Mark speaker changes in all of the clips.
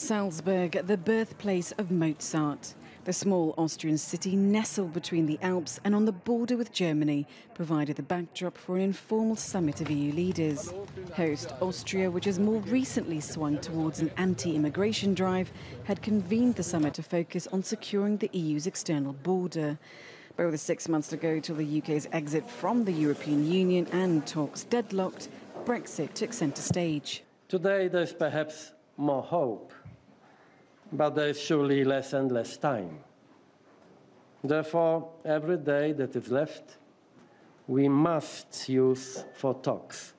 Speaker 1: Salzburg, the birthplace of Mozart. The small Austrian city nestled between the Alps and on the border with Germany provided the backdrop for an informal summit of EU leaders. Host Austria, which has more recently swung towards an anti-immigration drive, had convened the summit to focus on securing the EU's external border. But with 6 months to go till the UK's exit from the European Union and talks deadlocked, Brexit took centre stage.
Speaker 2: Today there's perhaps more hope, but there is surely less and less time. Therefore, every day that is left, we must use for talks.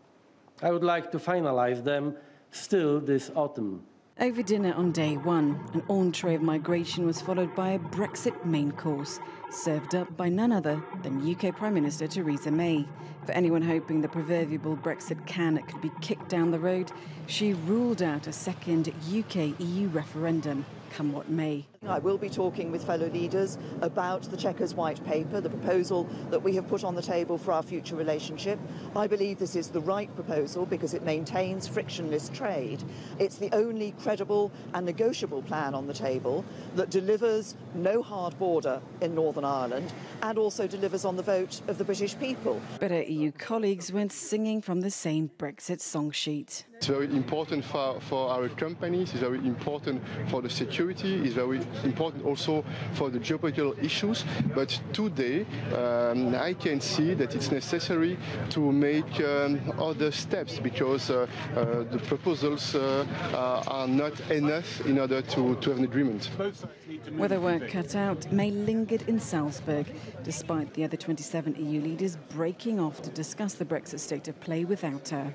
Speaker 2: I would like to finalize them still this autumn.
Speaker 1: Over dinner on day one, an entree of migration was followed by a Brexit main course, served up by none other than UK Prime Minister Theresa May. For anyone hoping the proverbial Brexit can could be kicked down the road, she ruled out a second UK-EU referendum, come what may.
Speaker 3: I will be talking with fellow leaders about the Chequers White Paper, the proposal that we have put on the table for our future relationship. I believe this is the right proposal because it maintains frictionless trade. It's the only credible and negotiable plan on the table that delivers no hard border in Northern Ireland and also delivers on the vote of the British people.
Speaker 1: But her EU colleagues weren't singing from the same Brexit song sheet.
Speaker 4: It's very important for our companies, it's very important for the security, it's very important also for the geopolitical issues. But today I can see that it's necessary to make other steps because the proposals are not enough in order to have an agreement.
Speaker 1: With her work cut out, May lingered in Salzburg, despite the other 27 EU leaders breaking off to discuss the Brexit state of play without her.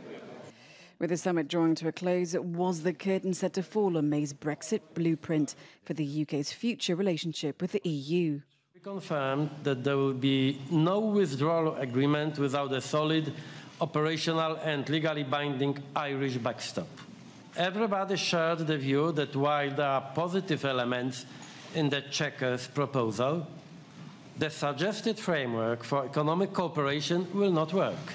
Speaker 1: With the summit drawing to a close, was the curtain set to fall on May's Brexit blueprint for the UK's future relationship with the EU?
Speaker 2: We confirmed that there will be no withdrawal agreement without a solid, operational and legally binding Irish backstop. Everybody shared the view that while there are positive elements in the Chequers proposal, the suggested framework for economic cooperation will not work.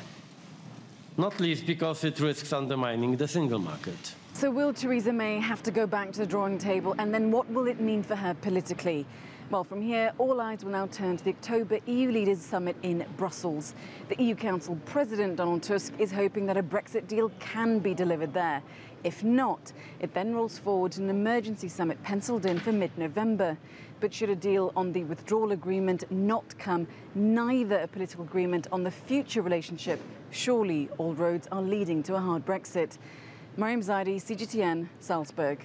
Speaker 2: Not least because it risks undermining the single market.
Speaker 1: So will Theresa May have to go back to the drawing table, and then what will it mean for her politically? Well, from here, all eyes will now turn to the October EU Leaders Summit in Brussels. The EU Council President Donald Tusk is hoping that a Brexit deal can be delivered there. If not, it then rolls forward to an emergency summit penciled in for mid-November. But should a deal on the withdrawal agreement not come, neither a political agreement on the future relationship, surely all roads are leading to a hard Brexit. Mariam, Zaidi, CGTN, Salzburg.